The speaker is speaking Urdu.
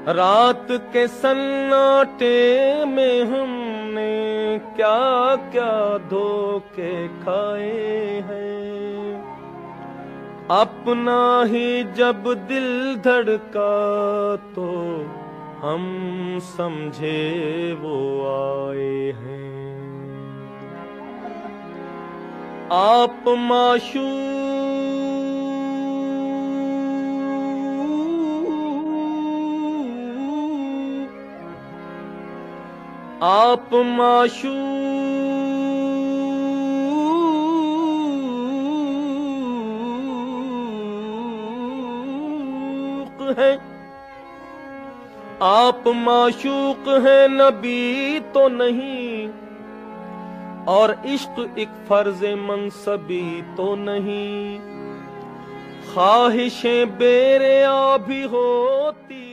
رات کے سناٹے میں ہم نے کیا کیا دھوکے کھائے ہیں، اپنا ہی جب دل دھڑکا تو ہم سمجھے وہ آئے ہیں۔ آپ آپ معشوق ہیں نبی تو نہیں، اور عشق ایک فرض منصبی تو نہیں، خواہشیں بے ریا بھی ہوتی